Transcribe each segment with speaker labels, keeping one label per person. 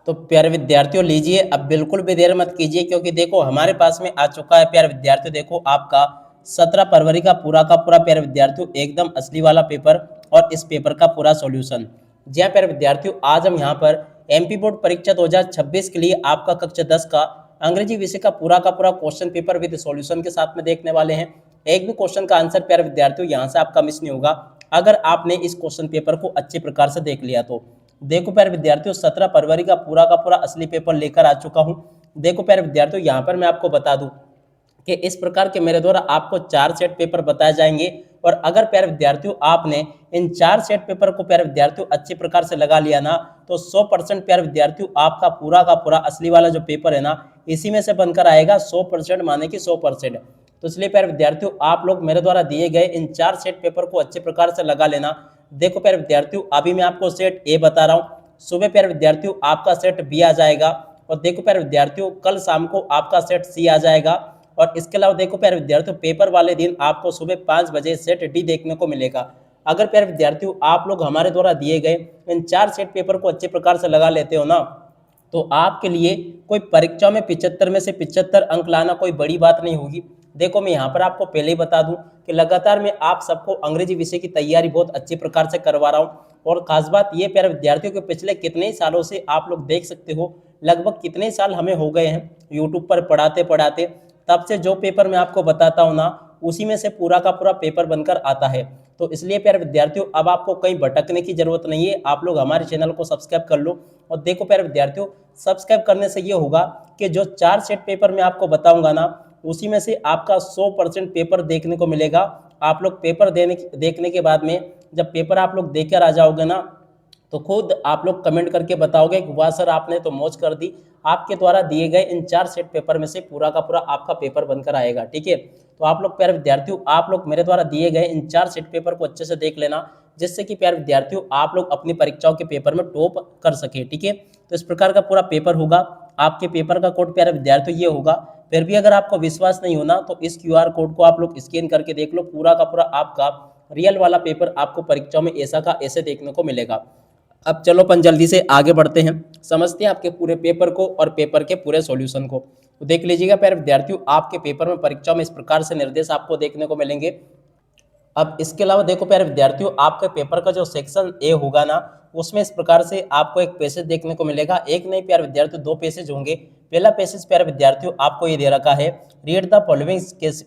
Speaker 1: तो प्यारे विद्यार्थियों लीजिए, अब बिल्कुल भी देर मत कीजिए, क्योंकि देखो हमारे पास में आ चुका है प्यारे विद्यार्थियों, देखो आपका 17 फरवरी का पूरा प्यारे विद्यार्थियों एकदम असली वाला पेपर और इस पेपर का पूरा सॉल्यूशन। जी हाँ प्यारे विद्यार्थियों, आज हम यहाँ पर एमपी बोर्ड परीक्षा 2026 के लिए आपका कक्षा 10 का अंग्रेजी विषय का पूरा क्वेश्चन पेपर विद सॉल्यूशन के साथ में देखने वाले हैं। एक भी क्वेश्चन का आंसर प्यारे विद्यार्थियों यहाँ से आपका मिस नहीं होगा, अगर आपने इस क्वेश्चन पेपर को अच्छे प्रकार से देख लिया तो। देखो प्यारे विद्यार्थियों, 17 फरवरी का पूरा असली पेपर लेकर आ चुका हूं। देखो प्यारे विद्यार्थियों, यहाँ पर मैं आपको बता दूं कि इस प्रकार के मेरे द्वारा आपको 4 सेट पेपर बताए जाएंगे, और अगर प्यारे विद्यार्थियों आपने इन 4 सेट पेपर को प्यारे विद्यार्थियों अच्छे प्रकार से लगा लिया ना, तो 100% प्यारे विद्यार्थियों आपका पूरा का पूरा असली वाला जो पेपर है ना, इसी में से बनकर आएगा 100%, माने कि 100%। तो इसलिए प्यारे विद्यार्थियों, आप लोग मेरे द्वारा दिए गए इन 4 सेट पेपर को अच्छे प्रकार से लगा लेना। देखो प्यारे विद्यार्थियों, अभी मैं आपको सेट ए बता रहा हूँ, सुबह प्यारे विद्यार्थियों आपका सेट बी आ जाएगा, और देखो प्यारे विद्यार्थियों कल शाम को आपका सेट सी आ जाएगा, और इसके अलावा देखो प्यारे विद्यार्थियों पेपर वाले दिन आपको सुबह 5 बजे सेट डी देखने को मिलेगा। अगर प्यारे विद्यार्थियों आप लोग हमारे द्वारा दिए गए इन 4 सेट पेपर को अच्छे प्रकार से लगा लेते हो ना, तो आपके लिए कोई परीक्षा में 75 में से 75 अंक लाना कोई बड़ी बात नहीं होगी। देखो मैं यहाँ पर आपको पहले ही बता दूं कि लगातार मैं आप सबको अंग्रेजी विषय की तैयारी बहुत अच्छे प्रकार से करवा रहा हूँ, और खास बात ये प्यारे विद्यार्थियों के पिछले कितने ही सालों से आप लोग देख सकते हो, लगभग कितने साल हमें हो गए हैं यूट्यूब पर पढ़ाते पढ़ाते, तब से जो पेपर मैं आपको बताता हूँ ना, उसी में से पूरा का पूरा पेपर बनकर आता है। तो इसलिए प्यारे विद्यार्थियों अब आपको कहीं भटकने की जरूरत नहीं है, आप लोग हमारे चैनल को सब्सक्राइब कर लो। और देखो प्यारे विद्यार्थियों, सब्सक्राइब करने से ये होगा कि जो 4 सेट पेपर मैं आपको बताऊंगा ना, उसी में से आपका 100% पेपर देखने को मिलेगा। आप लोग पेपर देखने के बाद में जब पेपर आप लोग देकर आ जाओगे ना, तो खुद आप लोग कमेंट करके बताओगे कि वाह सर आपने तो मौज कर दी, आपके द्वारा दिए गए इन 4 सेट पेपर में से पूरा का पूरा आपका पेपर बनकर आएगा। ठीक है, तो आप लोग प्यारे विद्यार्थियों आप लोग मेरे द्वारा दिए गए इन 4 सेट पेपर को अच्छे से देख लेना, जिससे कि प्यारे विद्यार्थियों आप लोग अपनी परीक्षाओं के पेपर में टॉप कर सके। ठीक है, तो इस प्रकार का पूरा पेपर होगा। आपके पेपर का कोड प्यारे विद्यार्थियों ये होगा। फिर भी अगर आपको विश्वास नहीं होना तो इस क्यूआर कोड को आप लोग स्कैन करके देख लो, पूरा का पूरा आपका रियल वाला पेपर आपको परीक्षाओं में ऐसा का ऐसे देखने को मिलेगा। अब चलो अपन जल्दी से आगे बढ़ते हैं, समझते हैं आपके पूरे पेपर को और पेपर के पूरे सॉल्यूशन को। तो देख लीजिएगा प्यारे विद्यार्थियों, आपके पेपर में परीक्षाओं में इस प्रकार से निर्देश आपको देखने को मिलेंगे। अब इसके अलावा देखो प्यारे विद्यार्थियों, आपके पेपर का जो सेक्शन ए होगा ना, उसमें इस प्रकार से आपको एक पैसेज देखने को मिलेगा। एक नहीं प्यारे विद्यार्थियों, 2 पैसेज होंगे। पहला पैसेज प्यारे विद्यार्थियों आपको ये दे रखा है, read the following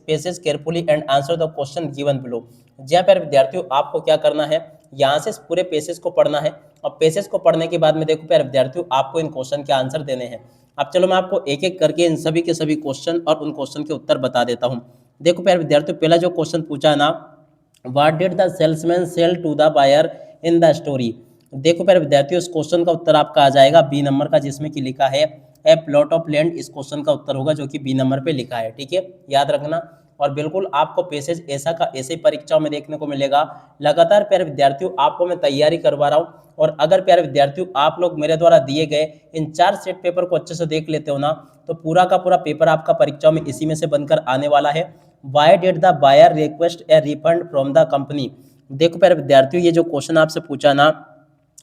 Speaker 1: passage carefully and answer the question given below. जी हाँ प्यारे विद्यार्थियों, आपको क्या करना है, यहाँ से इस पूरे पैसेज को पढ़ना है, और पैसेज को पढ़ने के बाद में देखो प्यारे विद्यार्थियों आपको इन क्वेश्चन के आंसर देने हैं। अब चलो मैं आपको एक एक करके इन सभी के सभी क्वेश्चन और उन क्वेश्चन के उत्तर बता देता हूँ। देखो प्यारे विद्यार्थियों, पहला जो क्वेश्चन पूछा है ना, what did the salesman sell to the buyer in the story. देखो प्यारे विद्यार्थियों, इस क्वेश्चन का उत्तर आपका आ जाएगा बी नंबर का, जिसमें कि लिखा है ए प्लॉट ऑफ लैंड। इस क्वेश्चन का उत्तर होगा जो कि बी नंबर पे लिखा है। ठीक है, याद रखना। और बिल्कुल आपको पैसेज ऐसा का ऐसे ही परीक्षाओं में देखने को मिलेगा। लगातार प्यारे विद्यार्थियों आपको मैं तैयारी करवा रहा हूँ, और अगर प्यारे विद्यार्थियों आप लोग मेरे द्वारा दिए गए इन 4 सेट पेपर को अच्छे से देख लेते हो ना, तो पूरा का पूरा पेपर आपका परीक्षाओं में इसी में से बनकर आने वाला है। Why did the buyer request a refund from the company. देखो प्यारे विद्यार्थियों, ये जो क्वेश्चन आपसे पूछा ना,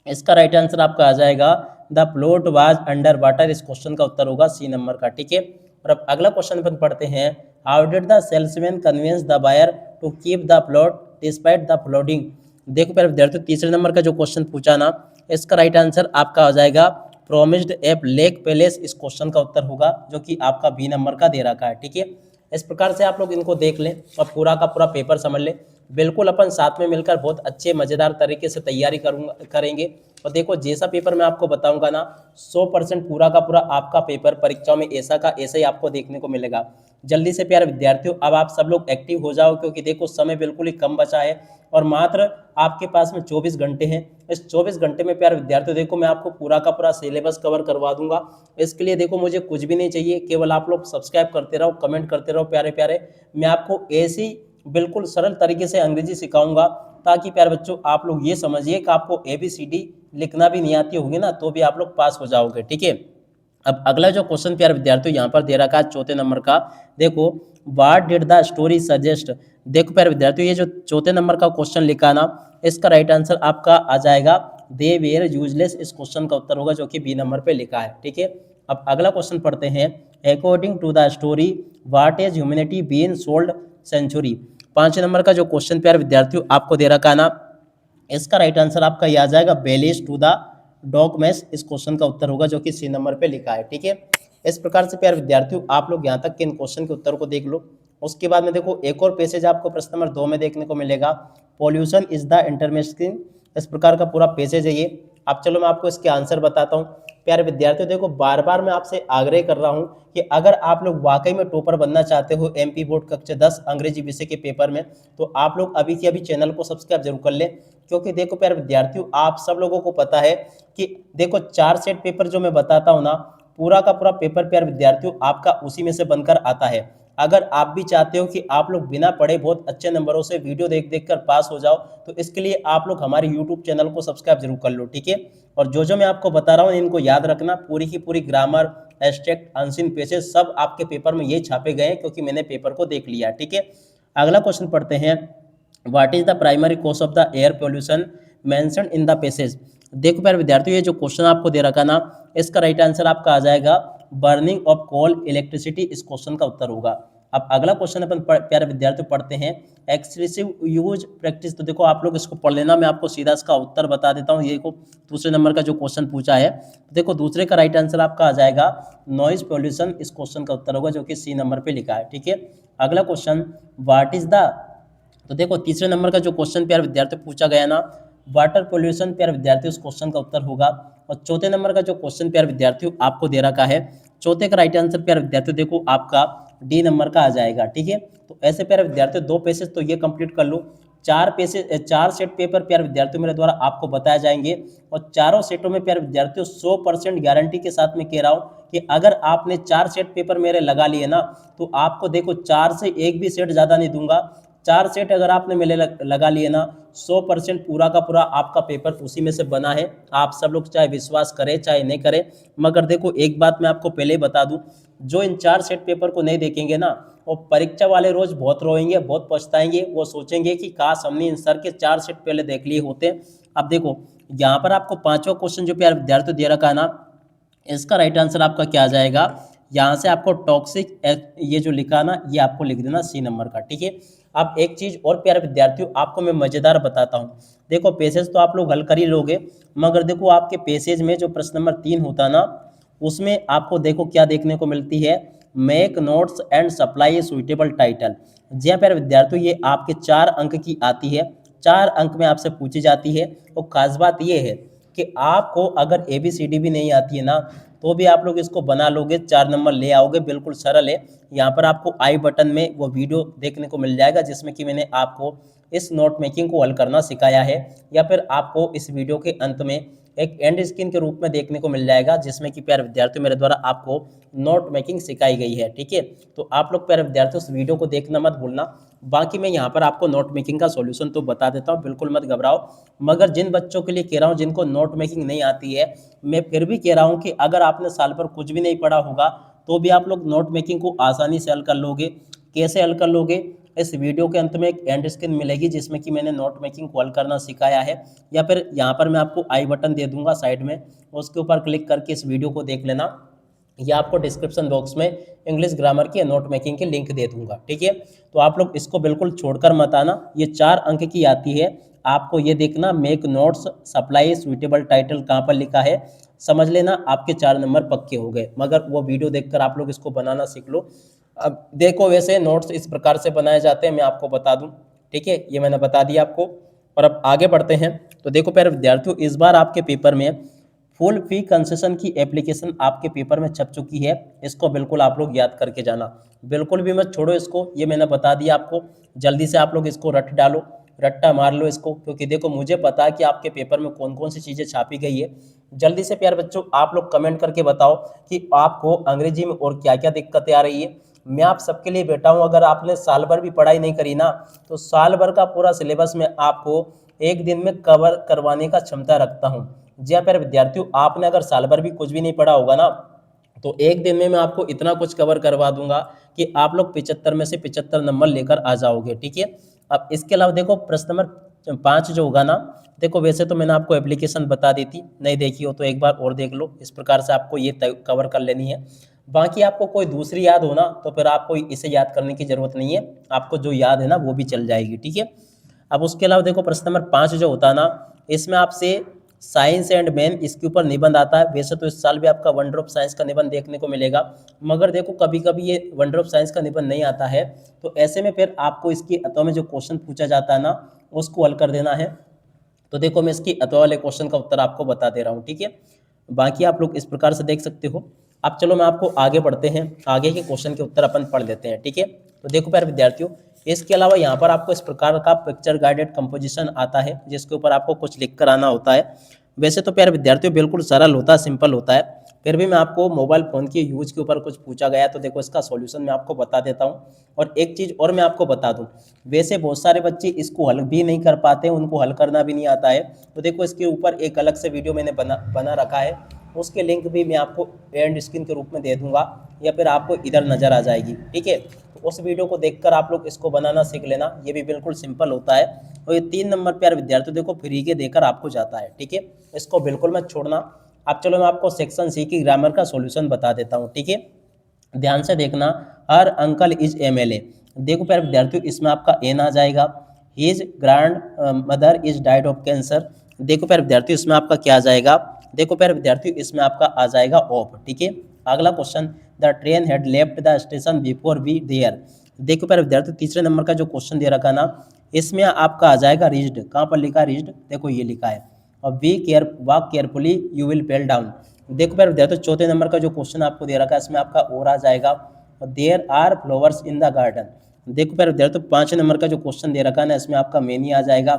Speaker 1: इसका राइट आंसर आपका आ जाएगा the plot was under water. इस क्वेश्चन का उत्तर होगा सी नंबर का। ठीक है, और अब अगला क्वेश्चन अपन पढ़ते हैं, how did the salesman convince the buyer to keep the plot despite the flooding. देखो प्यारे विद्यार्थियों, तीसरे नंबर का जो क्वेश्चन पूछा ना, इसका राइट आंसर आपका आ जाएगा प्रोमिस्ड ए लेक पैलेस। इस क्वेश्चन का उत्तर होगा जो कि आपका बी नंबर का दे रखा है। ठीक है, इस प्रकार से आप लोग इनको देख लें और पूरा का पूरा पेपर समझ लें। बिल्कुल अपन साथ में मिलकर बहुत अच्छे मज़ेदार तरीके से तैयारी करेंगे। और देखो जैसा पेपर मैं आपको बताऊंगा ना, 100% पूरा का पूरा आपका पेपर परीक्षाओं में ऐसा का ऐसा ही आपको देखने को मिलेगा। जल्दी से प्यारे विद्यार्थियों अब आप सब लोग एक्टिव हो जाओ, क्योंकि देखो समय बिल्कुल ही कम बचा है, और मात्र आपके पास में 24 घंटे हैं। इस 24 घंटे में प्यारे विद्यार्थियों देखो मैं आपको पूरा का पूरा सिलेबस कवर करवा दूंगा। इसके लिए देखो मुझे कुछ भी नहीं चाहिए, केवल आप लोग सब्सक्राइब करते रहो, कमेंट करते रहो प्यारे प्यारे। मैं आपको ऐसी बिल्कुल सरल तरीके से अंग्रेजी सिखाऊंगा, ताकि प्यारे बच्चों आप लोग ये समझिए कि आपको ABCD लिखना भी नहीं आती होगी ना, तो भी आप लोग पास हो जाओगे। ठीक है, अब अगला जो क्वेश्चन प्यारे विद्यार्थियों यहाँ पर दे रखा है चौथे नंबर का, देखो what did the story suggest. देखो प्यारे विद्यार्थियों, ये जो चौथे नंबर का क्वेश्चन लिखा ना, इसका राइट आंसर आपका आ जाएगा दे वेयर यूजलेस इस क्वेश्चन का उत्तर होगा जो कि बी नंबर पे लिखा है। ठीक है, अब अगला क्वेश्चन पढ़ते हैं। According to the story what is humanity been sold century. 5 नंबर का जो क्वेश्चन प्यारे विद्यार्थियों आपको दे रखा है ना, इसका राइट आंसर आपका ये आ जाएगा बेलिस टू द डॉगमेस इस क्वेश्चन का उत्तर होगा जो कि सी नंबर पे लिखा है। ठीक है, इस प्रकार से प्यारे विद्यार्थियों आप लोग यहाँ तक के इन क्वेश्चन के उत्तर को देख लो। उसके बाद में देखो एक और पेसेज आपको प्रश्न नंबर 2 में देखने को मिलेगा, पॉल्यूशन इज द इंटरमेस्किन, इस प्रकार का पूरा पेसेज है ये। अब चलो मैं आपको इसके आंसर बताता हूँ। प्यारे विद्यार्थियों देखो बार बार मैं आपसे आग्रह कर रहा हूँ कि अगर आप लोग वाकई में टॉपर बनना चाहते हो एमपी बोर्ड कक्षा 10 अंग्रेजी विषय के पेपर में, तो आप लोग अभी के अभी चैनल को सब्सक्राइब जरूर कर लें। क्योंकि देखो प्यारे विद्यार्थियों आप सब लोगों को पता है कि देखो 4 सेट पेपर जो मैं बताता हूँ ना, पूरा का पूरा पेपर प्यारे विद्यार्थियों आपका उसी में से बनकर आता है। अगर आप भी चाहते हो कि आप लोग बिना पढ़े बहुत अच्छे नंबरों से वीडियो देख देख कर पास हो जाओ, तो इसके लिए आप लोग हमारे यूट्यूब चैनल को सब्सक्राइब जरूर कर लो। ठीक है, और जो मैं आपको बता रहा हूँ इनको याद रखना, पूरी की पूरी ग्रामर, एब्स्ट्रैक्ट, अनसीन पेजेस सब आपके पेपर में ये छापे गए हैं क्योंकि मैंने पेपर को देख लिया। ठीक है, अगला क्वेश्चन पढ़ते हैं। What is the primary cause of the air pollution mentioned in the passage. देखो प्यारे विद्यार्थियों ये जो क्वेश्चन आपको दे रखा ना, इसका राइट आंसर आपका आ जाएगा बर्निंग ऑफ कोल इलेक्ट्रिसिटी इस क्वेश्चन का उत्तर होगा। अब अगला क्वेश्चन अपन प्यारे विद्यार्थियों पढ़ते हैं, एक्सक्लूसिव यूज प्रैक्टिस। तो देखो आप लोग इसको पढ़ लेना, मैं आपको सीधा इसका उत्तर बता देता हूँ। ये को दूसरे नंबर का जो क्वेश्चन पूछा है, देखो दूसरे का राइट आंसर आपका आ जाएगा नॉइज पोल्यूशन इस क्वेश्चन का उत्तर होगा जो कि सी नंबर पे लिखा है। ठीक है, अगला क्वेश्चन व्हाट इज द, तो देखो तीसरे नंबर का जो क्वेश्चन प्यारे विद्यार्थियों पूछा गया ना, वाटर पोल्यूशन प्यारे विद्यार्थियों उस क्वेश्चन का उत्तर होगा। और चौथे नंबर का जो क्वेश्चन प्यारे विद्यार्थियों आपको दे रखा है, चौथे का राइट आंसर प्यारे विद्यार्थियों देखो आपका डी नंबर का आ जाएगा। ठीक है, तो ऐसे प्यारे विद्यार्थियों 2 पेसेज तो ये कंप्लीट कर लो। 4 सेट पेपर प्यारे विद्यार्थियों मेरे द्वारा आपको बताए जाएंगे और चारों सेटों में प्यारे विद्यार्थियों 100% गारंटी के साथ में कह रहा हूँ कि अगर आपने 4 सेट पेपर मेरे लगा लिए ना, तो आपको देखो 4 से एक भी सेट ज़्यादा नहीं दूंगा। 4 सेट अगर आपने मेले लगा लिए ना, 100% पूरा का पूरा आपका पेपर उसी में से बना है। आप सब लोग चाहे विश्वास करें चाहे नहीं करें, मगर देखो एक बात मैं आपको पहले ही बता दूं, जो इन 4 सेट पेपर को नहीं देखेंगे ना, वो परीक्षा वाले रोज बहुत रोएंगे, बहुत पछताएंगे। वो सोचेंगे कि काश हमने इन सर के 4 सेट पहले देख लिए होते। अब देखो यहाँ पर आपको 5वां क्वेश्चन जो प्यारे विद्यार्थी दे रखा है ना, इसका राइट आंसर आपका क्या आ जाएगा, यहाँ से आपको टॉक्सिक ये जो लिखा ना, ये आपको लिख देना सी नंबर का। ठीक है, अब एक चीज़ और प्यारे विद्यार्थियों आपको मैं मज़ेदार बताता हूँ। देखो पेसेज तो आप लोग हल कर ही लोगे, मगर देखो आपके पेसेज में जो प्रश्न नंबर 3 होता ना, उसमें आपको देखो क्या देखने को मिलती है, make notes and supply a suitable title. जी हाँ प्यारे विद्यार्थियों, ये आपके 4 अंक की आती है, 4 अंक में आपसे पूछी जाती है। और खास बात ये है कि आपको अगर ABCD भी नहीं आती है ना, तो भी आप लोग इसको बना लोगे, 4 नंबर ले आओगे, बिल्कुल सरल है। यहाँ पर आपको आई बटन में वो वीडियो देखने को मिल जाएगा जिसमें कि मैंने आपको इस नोट मेकिंग को हल करना सिखाया है, या फिर आपको इस वीडियो के अंत में एक एंड स्क्रीन के रूप में देखने को मिल जाएगा जिसमें कि प्यारे विद्यार्थियों मेरे द्वारा आपको नोट मेकिंग सिखाई गई है। ठीक है, तो आप लोग प्यारे विद्यार्थियों उस वीडियो को देखना मत भूलना। बाकी मैं यहाँ पर आपको नोट मेकिंग का सॉल्यूशन तो बता देता हूँ, बिल्कुल मत घबराओ। मगर जिन बच्चों के लिए कह रहा हूँ जिनको नोट मेकिंग नहीं आती है, मैं फिर भी कह रहा हूँ कि अगर आपने साल भर कुछ भी नहीं पढ़ा होगा, तो भी आप लोग नोट मेकिंग को आसानी से हल कर लोगे। कैसे हल कर लोगे, इस वीडियो के अंत में एक एंड स्क्रीन मिलेगी जिसमें कि मैंने नोट मेकिंग को हल करना सिखाया है, या फिर यहाँ पर मैं आपको आई बटन दे दूंगा साइड में, उसके ऊपर क्लिक करके इस वीडियो को देख लेना, या आपको डिस्क्रिप्शन बॉक्स में इंग्लिश ग्रामर की नोट मेकिंग के लिंक दे दूंगा। ठीक है, तो आप लोग इसको बिल्कुल छोड़कर मत आना। ये 4 अंक की आती है, आपको ये देखना make notes supply suitable title कहाँ पर लिखा है, समझ लेना आपके 4 नंबर पक्के हो गए। मगर वो वीडियो देखकर आप लोग इसको बनाना सीख लो। अब देखो वैसे नोट्स इस प्रकार से बनाए जाते हैं, मैं आपको बता दूं। ठीक है, ये मैंने बता दिया आपको। और अब आगे बढ़ते हैं। तो देखो प्यारे विद्यार्थियों, इस बार आपके पेपर में फुल फी कंसेशन की एप्लीकेशन आपके पेपर में छप चुकी है। इसको बिल्कुल आप लोग याद करके जाना, बिल्कुल भी मत छोड़ो इसको। ये मैंने बता दिया आपको, जल्दी से आप लोग इसको रट डालो, रट्टा मार लो इसको, क्योंकि देखो मुझे पता है कि आपके पेपर में कौन कौन सी चीज़ें छापी गई है। जल्दी से प्यारे बच्चों आप लोग कमेंट करके बताओ कि आपको अंग्रेजी में और क्या क्या दिक्कतें आ रही है। मैं आप सबके लिए बैठा हूँ। अगर आपने साल भर भी पढ़ाई नहीं करी ना, तो साल भर का पूरा सिलेबस में आपको एक दिन में कवर करवाने का क्षमता रखता हूँ। जी हाँ प्यारे विद्यार्थियों, आपने अगर साल भर भी कुछ भी नहीं पढ़ा होगा ना, तो एक दिन में मैं आपको इतना कुछ कवर करवा दूंगा कि आप लोग 75 में से 75 नंबर लेकर आ जाओगे। ठीक है, अब इसके अलावा देखो प्रश्न नंबर 5 जो होगा ना, देखो वैसे तो मैंने आपको एप्लीकेशन बता दी थी, नहीं देखी हो तो एक बार और देख लो। इस प्रकार से आपको ये कवर कर लेनी है। बाकी आपको कोई दूसरी याद हो ना, तो फिर आपको इसे याद करने की ज़रूरत नहीं है, आपको जो याद है ना वो भी चल जाएगी, ठीक है। अब उसके अलावा देखो प्रश्न नंबर 5 जो होता है ना, इसमें आपसे साइंस एंड मैन इसके ऊपर निबंध आता है। वैसे तो इस साल भी आपका वंडर ऑफ साइंस का निबंध देखने को मिलेगा, मगर देखो कभी कभी ये वंडर ऑफ साइंस का निबंध नहीं आता है, तो ऐसे में फिर आपको इसकी अतः में जो क्वेश्चन पूछा जाता है ना, उसको हल कर देना है। तो देखो मैं इसकी अथवा वाले क्वेश्चन का उत्तर आपको बता दे रहा हूँ, ठीक है। बाकी आप लोग इस प्रकार से देख सकते हो। अब चलो मैं आपको आगे बढ़ते हैं, आगे के क्वेश्चन के उत्तर अपन पढ़ लेते हैं, ठीक है। तो देखो प्यारे विद्यार्थियों, इसके अलावा यहाँ पर आपको इस प्रकार का पिक्चर गाइडेड कंपोजिशन आता है, जिसके ऊपर आपको कुछ लिख कर आना होता है। वैसे तो प्यारे विद्यार्थियों बिल्कुल सरल होता है, सिंपल होता है, फिर भी मैं आपको मोबाइल फ़ोन के यूज के ऊपर कुछ पूछा गया, तो देखो इसका सॉल्यूशन मैं आपको बता देता हूँ। और एक चीज़ और मैं आपको बता दूँ, वैसे बहुत सारे बच्चे इसको हल भी नहीं कर पाते, उनको हल करना भी नहीं आता है। तो देखो इसके ऊपर एक अलग से वीडियो मैंने बना रखा है, उसके लिंक भी मैं आपको एंड स्क्रीन के रूप में दे दूंगा, या फिर आपको इधर नज़र आ जाएगी, ठीक है। तो उस वीडियो को देखकर आप लोग इसको बनाना सीख लेना, ये भी बिल्कुल सिंपल होता है। और ये 3 नंबर प्यारे विद्यार्थी देखो फ्री के देकर आपको जाता है, ठीक है, इसको बिल्कुल मत छोड़ना। अब चलो मैं आपको सेक्शन सी की ग्रामर का सॉल्यूशन बता देता हूँ, ठीक है। ध्यान से देखना, हर अंकल इज एमएलए। देखो प्यारे विद्यार्थियों, इसमें आपका एन आ जाएगा। His grand mother is died of cancer. देखो प्यारे विद्यार्थियों, इसमें आपका क्या आ जाएगा, देखो प्यारे विद्यार्थियों इसमें आपका आ जाएगा ऑफ, ठीक है। अगला question, the train had left the station before we there. देखो प्यारे विद्यार्थियों, तीसरे नंबर का जो क्वेश्चन दे रखा ना, इसमें आपका आ जाएगा रीच्ड। कहाँ पर लिखा है रीच्ड, देखो ये लिखा है। और walk carefully you will fell down. देखो प्यारे विद्यार्थियों, चौथे नंबर का जो क्वेश्चन आपको दे रखा है, इसमें आपका और आ जाएगा, there are flowers in the garden. देखो प्यारे विद्यार्थियों, 5 नंबर का जो क्वेश्चन दे रखा है ना, इसमें आपका मेनी आ जाएगा।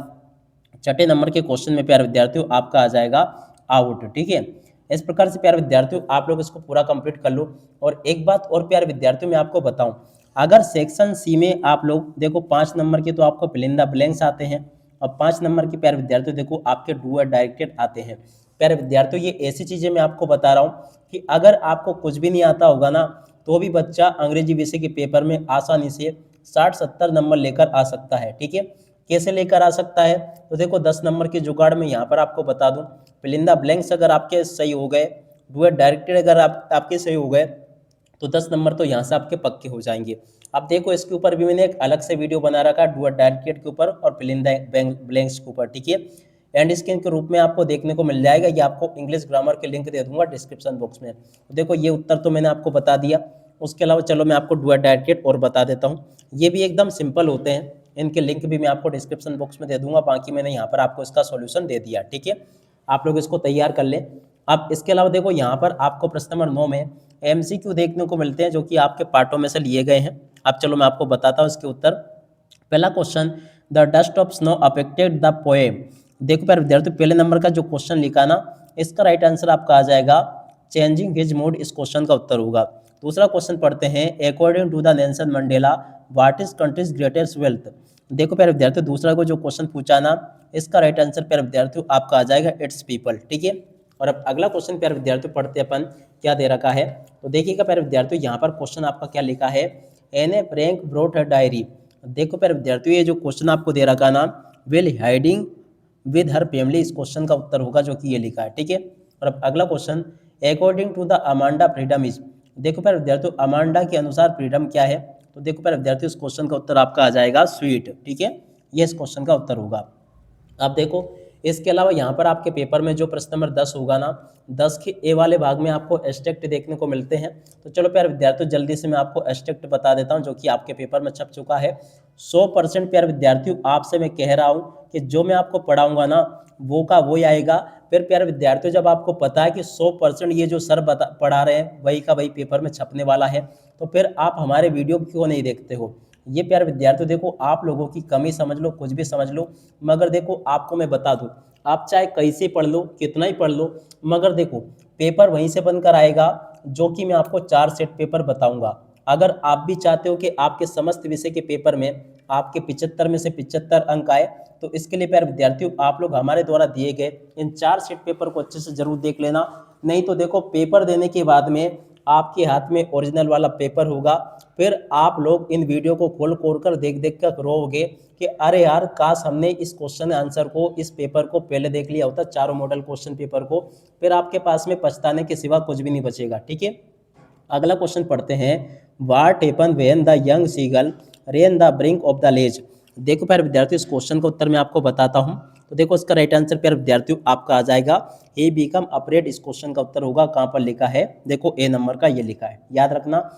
Speaker 1: छठे नंबर के क्वेश्चन में प्यारे विद्यार्थियों आपका आ जाएगा आउट, ठीक है। इस प्रकार से प्यारे विद्यार्थियों आप लोग इसको पूरा कंप्लीट कर लो। और एक बात और प्यारे विद्यार्थियों मैं आपको बताऊं, अगर सेक्शन सी में आप लोग देखो 5 नंबर के तो आपको फिल इन द ब्लैंक्स आते हैं, और 5 नंबर के प्यारे विद्यार्थियों देखो आपके डू और डायरेक्टेड आते हैं। प्यारे विद्यार्थियों ये ऐसी चीज़ें मैं आपको बता रहा हूँ कि अगर आपको कुछ भी नहीं आता होगा ना, तो भी बच्चा अंग्रेजी विषय के पेपर में आसानी से 60-70 नंबर लेकर आ सकता है, ठीक है। कैसे लेकर आ सकता है, तो देखो 10 नंबर के जुगाड़ में यहाँ पर आपको बता दूं, फिल इन द ब्लैंक्स अगर आपके सही हो गए, डू डायरेक्टेड अगर आपके सही हो गए, तो 10 नंबर तो यहाँ से आपके पक्के हो जाएंगे। अब देखो इसके ऊपर भी मैंने एक अलग से वीडियो बना रखा है, डू डायरेक्टेड के ऊपर और फिल इन द ब्लैंक्स के ऊपर, ठीक है। एंड स्क्रीन के रूप में आपको देखने को मिल जाएगा, ये आपको इंग्लिश ग्रामर के लिंक दे दूंगा डिस्क्रिप्शन बॉक्स में। तो देखो ये उत्तर तो मैंने आपको बता दिया। उसके अलावा चलो मैं आपको डू डायरेक्टेड और बता देता हूँ, ये भी एकदम सिंपल होते हैं, इनके लिंक भी मैं आपको डिस्क्रिप्शन बॉक्स में दे दूंगा। बाकी मैंने यहाँ पर आपको इसका सॉल्यूशन दे दिया, ठीक है। आप लोग इसको तैयार कर लें। अब इसके अलावा देखो यहाँ पर आपको प्रश्न नंबर 9 में एमसीक्यू देखने को मिलते हैं, जो कि आपके पार्टों में से लिए गए हैं। अब चलो मैं आपको बताता हूँ इसके उत्तर। पहला question, the dust of snow affected the poem. देखो प्यारे विद्यार्थी, पहले नंबर का जो क्वेश्चन लिखा ना, इसका राइट आंसर आपका आ जाएगा चेंजिंग हिज मूड, इस क्वेश्चन का उत्तर होगा। दूसरा क्वेश्चन पढ़ते हैं, according to the Nelson Mandela what is country's greatest wealth. देखो प्यारे विद्यार्थियों, दूसरा को जो क्वेश्चन पूछा ना, इसका राइट आंसर प्यारे विद्यार्थियों आपका आ जाएगा इट्स पीपल, ठीक है। और अब अगला क्वेश्चन प्यारे विद्यार्थियों पढ़ते अपन, क्या दे रखा है, तो देखिएगा प्यारे विद्यार्थियों यहाँ पर क्वेश्चन आपका क्या लिखा है, Anne a Frank brought a diary. देखो प्यारे विद्यार्थियों, ये जो क्वेश्चन आपको दे रखा ना, will hiding with her family, इस क्वेश्चन का उत्तर होगा, जो कि ये लिखा है, ठीक है। और अब अगला question, according to the Amanda freedom is. देखो प्यारे विद्यार्थियों, अमांडा के अनुसार फ्रीडम क्या है, तो देखो प्यारे विद्यार्थियों इस क्वेश्चन का उत्तर आपका आ जाएगा स्वीट, ठीक है। ये इस क्वेश्चन का उत्तर होगा। अब देखो इसके अलावा यहाँ पर आपके पेपर में जो प्रश्न नंबर 10 होगा ना, 10 के ए वाले भाग में आपको एस्ट्रिक्ट देखने को मिलते हैं। तो चलो प्यारे विद्यार्थियों जल्दी से मैं आपको एस्ट्रिक्ट बता देता हूँ, जो कि आपके पेपर में छप चुका है। 100% प्यारे विद्यार्थियों आपसे मैं कह रहा हूँ कि जो मैं आपको पढ़ाऊंगा ना, वो का वही आएगा। फिर प्यारे विद्यार्थियों, जब आपको पता है कि 100% ये जो सर पढ़ा रहे हैं वही का वही पेपर में छपने वाला है, तो फिर आप हमारे वीडियो क्यों नहीं देखते हो। ये प्यारे विद्यार्थियों देखो, आप लोगों की कमी समझ लो, कुछ भी समझ लो, मगर देखो आपको मैं बता दूं, आप चाहे कैसे पढ़ लो, कितना ही पढ़ लो, मगर देखो पेपर वहीं से बनकर आएगा, जो कि मैं आपको 4 सेट पेपर बताऊंगा। अगर आप भी चाहते हो कि आपके समस्त विषय के पेपर में आपके 75 में से 75 अंक आए, तो इसके लिए प्यारे विद्यार्थियों आप लोग हमारे द्वारा दिए गए इन 4 सेट पेपर को अच्छे से जरूर देख लेना। नहीं तो देखो पेपर देने के बाद में आपके हाथ में ओरिजिनल वाला पेपर होगा, फिर आप लोग इन वीडियो को खोल खोल कर देख देख कर रोओगे कि अरे यार काश हमने इस क्वेश्चन आंसर को, इस पेपर को पहले देख लिया होता, चारों मॉडल क्वेश्चन पेपर को। फिर आपके पास में पछताने के सिवा कुछ भी नहीं बचेगा। ठीक है, अगला क्वेश्चन पढ़ते हैं। What happen when the young seagull ran the brink of the ledge. देखो प्यारे विद्यार्थियों, इस क्वेश्चन का उत्तर मैं आपको बताता हूँ। तो देखो इसका राइट आंसर प्यारे विद्यार्थियों आपका आ जाएगा ही बिकम अफ्रेड। इस क्वेश्चन का उत्तर होगा, कहाँ पर लिखा है, देखो ए नंबर का ये लिखा है, याद रखना।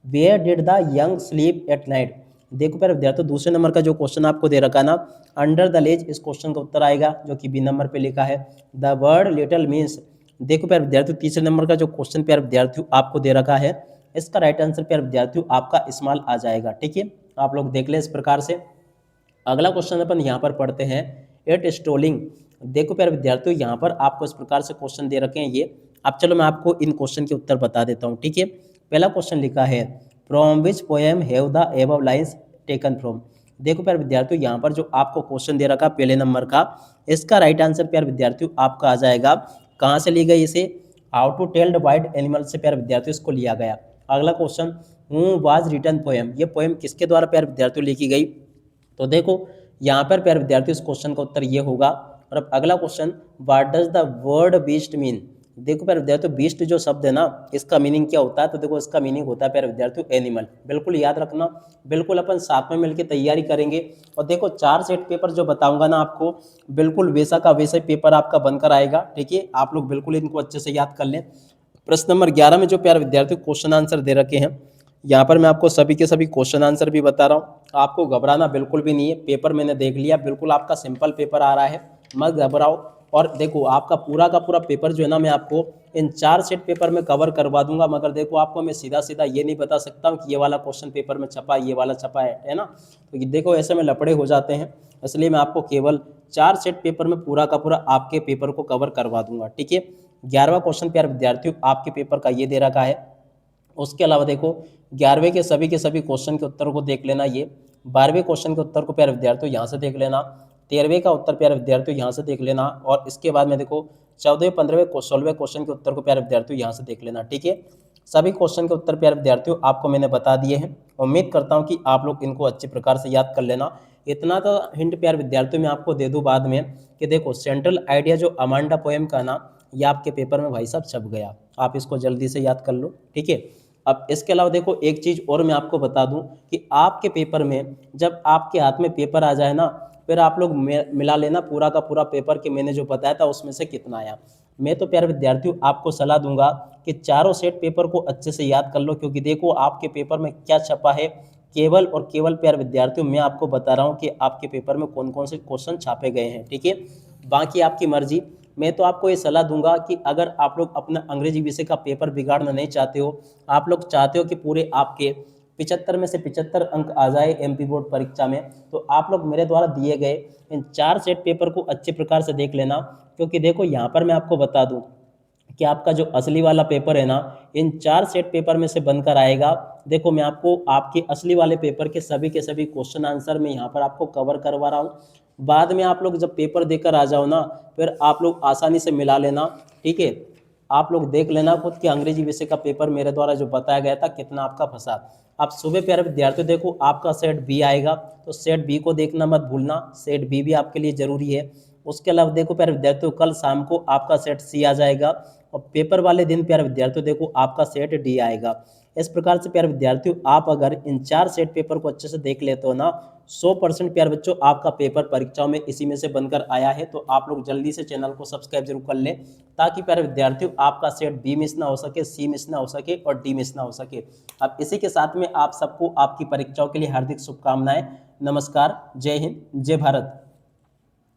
Speaker 1: Where did the young sleep at night. देखो प्यारे विद्यार्थियों, दूसरे नंबर का जो क्वेश्चन आपको दे रखा ना, अंडर द लेज, इस क्वेश्चन का उत्तर आएगा जो कि बी नंबर पे लिखा है। The word little means. देखो प्यारे विद्यार्थियों, तीसरे नंबर का जो क्वेश्चन प्यारे विद्यार्थियों आपको दे रखा है, इसका राइट आंसर प्यारे विद्यार्थियों आपका स्मॉल आ जाएगा। ठीक है, आप लोग देख लें इस प्रकार से। अगला क्वेश्चन अपन यहाँ पर पढ़ते हैं, एट स्टोलिंग। देखो प्यारे विद्यार्थियों, यहाँ पर आपको इस प्रकार से क्वेश्चन दे रखे हैं ये। अब चलो मैं आपको इन क्वेश्चन के उत्तर बता देता हूँ। ठीक है, पहला क्वेश्चन लिखा है, from which poem have the above lines taken from. देखो प्यारे विद्यार्थियों, यहाँ पर जो आपको क्वेश्चन दे रखा पहले नंबर का, इसका राइट आंसर प्यारे विद्यार्थियों आपका आ जाएगा, कहाँ से ली गई इसे, how to tell the wild animal से प्यारे विद्यार्थियों इसको लिया गया। अगला question, who was written poem, ये पोएम किसके द्वारा प्यारे विद्यार्थियों लिखी गई। तो देखो यहाँ पर प्यारे विद्यार्थियों इस क्वेश्चन का उत्तर ये होगा। और अब अगला question, what does the word beast mean. देखो प्यारे विद्यार्थियों, बीस्ट जो शब्द है ना, इसका मीनिंग क्या होता है, तो देखो इसका मीनिंग होता है प्यारे विद्यार्थियों एनिमल। बिल्कुल याद रखना, बिल्कुल अपन साथ में मिलकर तैयारी करेंगे। और देखो 4 सेट पेपर जो बताऊंगा ना आपको, बिल्कुल वैसा का वैसा पेपर आपका बनकर आएगा। ठीक है, आप लोग बिल्कुल इनको अच्छे से याद कर लें। प्रश्न नंबर 11 में जो प्यारे विद्यार्थियों क्वेश्चन आंसर दे रखे हैं, यहाँ पर मैं आपको सभी के सभी क्वेश्चन आंसर भी बता रहा हूँ। आपको घबराना बिल्कुल भी नहीं है, पेपर मैंने देख लिया, बिल्कुल आपका सिंपल पेपर आ रहा है, मत घबराओ। और देखो आपका पूरा का पूरा पेपर जो है ना, मैं आपको इन 4 सेट पेपर में कवर करवा दूंगा। मगर देखो आपको मैं सीधा सीधा ये नहीं बता सकता हूँ कि ये वाला क्वेश्चन पेपर में छपा है, ये वाला छपा है ना। तो ये देखो ऐसे में लफड़े हो जाते हैं, इसलिए मैं आपको केवल 4 सेट पेपर में पूरा का पूरा आपके पेपर को कवर करवा दूंगा। ठीक है, 11वां क्वेश्चन प्यारे विद्यार्थियों आपके पेपर का ये दे रखा है। उसके अलावा देखो 11वें के सभी क्वेश्चन के उत्तर को देख लेना। ये 12वें क्वेश्चन के उत्तर को प्यारे विद्यार्थियों यहाँ से देख लेना। 13वें का उत्तर प्यारे विद्यार्थियों यहाँ से देख लेना। और इसके बाद में देखो 14वें, 15वें, 16वें क्वेश्चन के उत्तर को प्यारे विद्यार्थियों यहाँ से देख लेना। ठीक है, सभी क्वेश्चन के उत्तर प्यारे विद्यार्थियों आपको मैंने बता दिए हैं। उम्मीद करता हूँ कि आप लोग इनको अच्छे प्रकार से याद कर लेना। इतना तो हिंट प्यारे विद्यार्थियों मैं आपको दे दूँ बाद में कि देखो सेंट्रल आइडिया जो अमांडा पोएम का ना, ये आपके पेपर में भाई साहब छप गया, आप इसको जल्दी से याद कर लो। ठीक है, अब इसके अलावा देखो एक चीज़ और मैं आपको बता दूं कि आपके पेपर में जब आपके हाथ में पेपर आ जाए ना, फिर आप लोग मिला लेना पूरा का पूरा पेपर कि मैंने जो बताया था उसमें से कितना आया। मैं तो प्यारे विद्यार्थियों आपको सलाह दूंगा कि चारों सेट पेपर को अच्छे से याद कर लो, क्योंकि देखो आपके पेपर में क्या छपा है, केवल और केवल प्यारे विद्यार्थियों मैं आपको बता रहा हूँ कि आपके पेपर में कौन कौन से क्वेश्चन छापे गए हैं। ठीक है, बाकी आपकी मर्जी। मैं तो आपको ये सलाह दूंगा कि अगर आप लोग अपना अंग्रेजी विषय का पेपर बिगाड़ना नहीं चाहते हो, आप लोग चाहते हो कि पूरे आपके 75 में से 75 अंक आ जाए एमपी बोर्ड परीक्षा में, तो आप लोग मेरे द्वारा दिए गए इन 4 सेट पेपर को अच्छे प्रकार से देख लेना। क्योंकि देखो यहाँ पर मैं आपको बता दूँ कि आपका जो असली वाला पेपर है ना, इन 4 सेट पेपर में से बनकर आएगा। देखो मैं आपको आपके असली वाले पेपर के सभी क्वेश्चन आंसर में यहाँ पर आपको कवर करवा रहा हूँ। बाद में आप लोग जब पेपर देकर आ जाओ ना, फिर आप लोग आसानी से मिला लेना। ठीक है, आप लोग देख लेना खुद कि अंग्रेजी विषय का पेपर मेरे द्वारा जो बताया गया था कितना आपका फंसा। आप सुबह प्यारे विद्यार्थियों देखो आपका सेट बी आएगा, तो सेट बी को देखना मत भूलना, सेट बी भी आपके लिए जरूरी है। उसके अलावा देखो प्यारे विद्यार्थियों कल शाम को आपका सेट सी आ जाएगा, और पेपर वाले दिन प्यारे विद्यार्थियों देखो आपका सेट डी आएगा। इस प्रकार से प्यारे विद्यार्थियों आप अगर इन 4 सेट पेपर को अच्छे से देख लेते हो ना, 100% प्यारे बच्चों आपका पेपर परीक्षाओं में इसी में से बनकर आया है। तो आप लोग जल्दी से चैनल को सब्सक्राइब जरूर कर लें, ताकि प्यारे विद्यार्थियों आपका सेट बी मिस ना हो सके, सी मिस ना हो सके और डी मिस ना हो सके। अब इसी के साथ में आप सबको आपकी परीक्षाओं के लिए हार्दिक शुभकामनाएं। नमस्कार, जय हिंद, जय भारत।